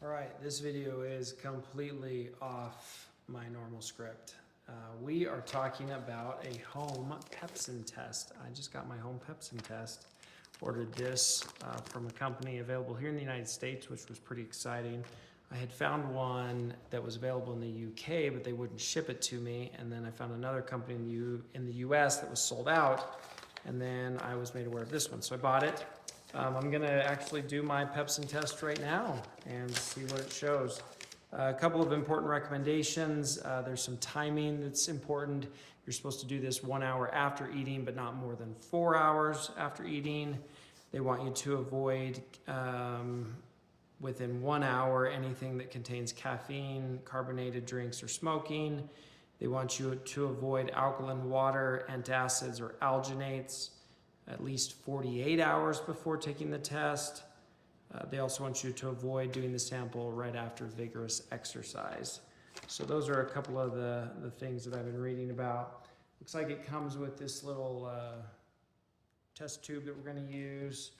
All right, this video is completely off my normal script. We are talking about a home pepsin test. I just got my home pepsin test. Ordered this from a company available here in the United States, which was pretty exciting. I had found one that was available in the UK, but they wouldn't ship it to me. And then I found another company in the US that was sold out. And then I was made aware of this one, so I bought it. I'm gonna actually do my pepsin test right now and see what it shows. A couple of important recommendations. There's some timing that's important. You're supposed to do this 1 hour after eating, but not more than 4 hours after eating. They want you to avoid within 1 hour anything that contains caffeine, carbonated drinks, or smoking. They want you to avoid alkaline water, antacids, or alginates at least 48 hours before taking the test. They also want you to avoid doing the sample right after vigorous exercise. So those are a couple of the things that I've been reading about. Looks like it comes with this little test tube that we're going to use,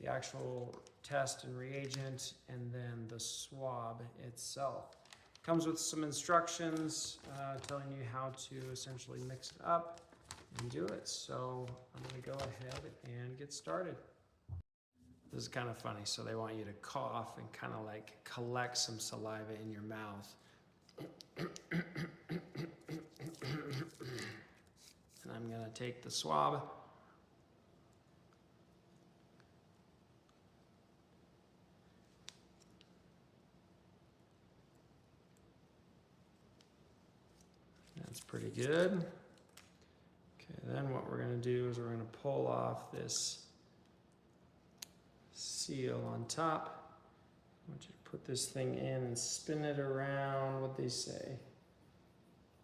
the actual test and reagent, and then the swab itself. Comes with some instructions telling you how to essentially mix it up and do it. So I'm going to go ahead and get started. This is kind of funny. So they want you to cough and kind of like collect some saliva in your mouth. And I'm going to take the swab. That's pretty good. Okay, then what we're going to do is we're going to pull off this seal on top. I want you to put this thing in and spin it around, what they say,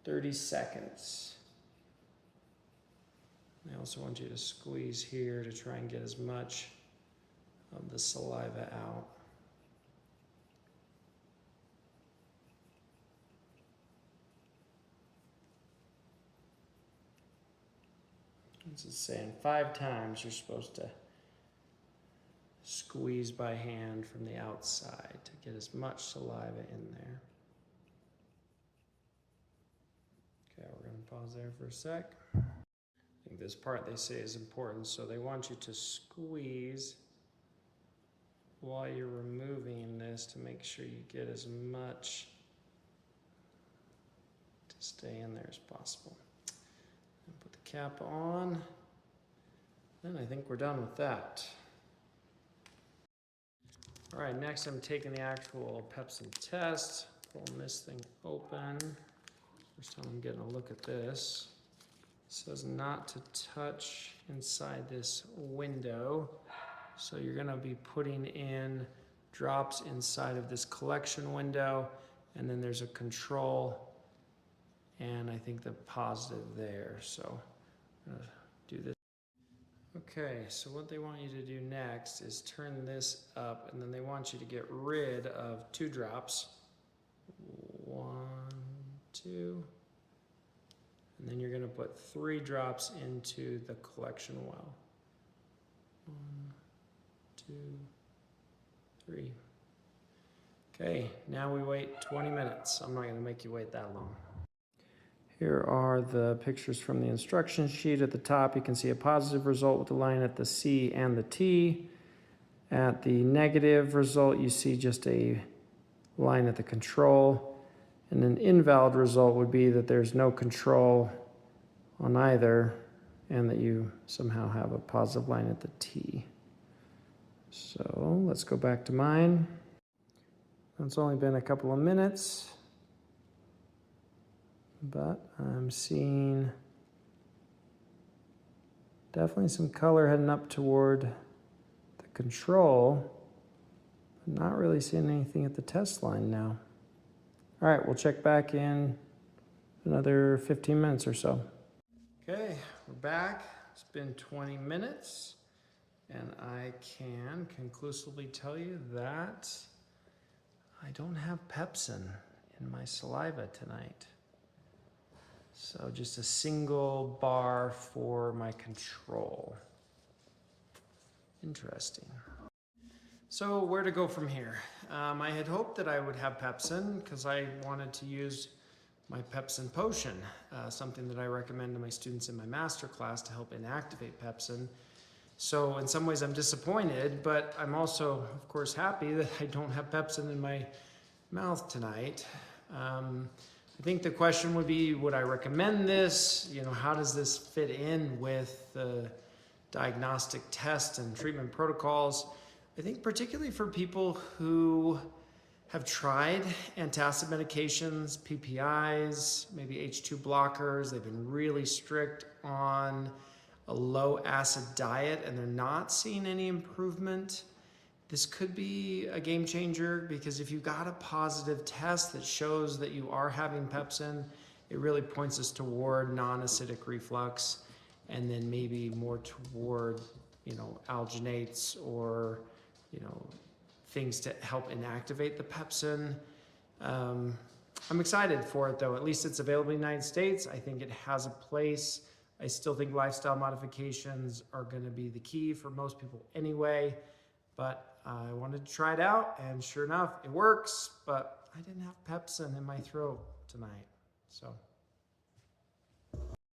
30 seconds. They also want you to squeeze here to try and get as much of the saliva out. This is saying 5 times you're supposed to squeeze by hand from the outside to get as much saliva in there. Okay, we're going to pause there for a sec. I think this part they say is important, so they want you to squeeze while you're removing this to make sure you get as much to stay in there as possible. And put the cap on, and I think we're done with that. All right, next I'm taking the actual pepsin test, pulling this thing open. First time I'm getting a look at this. It says not to touch inside this window. So you're gonna be putting in drops inside of this collection window, and then there's a control, and I think the positive there. So I'm gonna do this. Okay, so what they want you to do next is turn this up, and then they want you to get rid of 2 drops. 1, 2, and then you're going to put 3 drops into the collection well. 1, 2, 3. Okay, now we wait 20 minutes. I'm not going to make you wait that long. Here are the pictures from the instruction sheet. At the top, you can see a positive result with the line at the C and the T. At the negative result, you see just a line at the control. And an invalid result would be that there's no control on either, and that you somehow have a positive line at the T. So let's go back to mine. It's only been a couple of minutes, but I'm seeing definitely some color heading up toward the control, but not really seeing anything at the test line now. All right, we'll check back in another 15 minutes or so. Okay, we're back. It's been 20 minutes, and I can conclusively tell you that I don't have pepsin in my saliva tonight. So just a single bar for my control. Interesting. So where to go from here? I had hoped that I would have pepsin because I wanted to use my pepsin potion, something that I recommend to my students in my master class to help inactivate pepsin. So in some ways I'm disappointed, but I'm also, of course, happy that I don't have pepsin in my mouth tonight. I think the question would be, would I recommend this? You know, how does this fit in with the diagnostic tests and treatment protocols? I think particularly for people who have tried antacid medications, PPIs, maybe H2 blockers, they've been really strict on a low acid diet and they're not seeing any improvement. This could be a game changer because if you got a positive test that shows that you are having pepsin, it really points us toward non-acidic reflux and then maybe more toward, alginates or, things to help inactivate the pepsin. I'm excited for it though. At least it's available in the United States. I think it has a place. I still think lifestyle modifications are going to be the key for most people anyway, but I wanted to try it out and sure enough, it works, but I didn't have pepsin in my throat tonight. So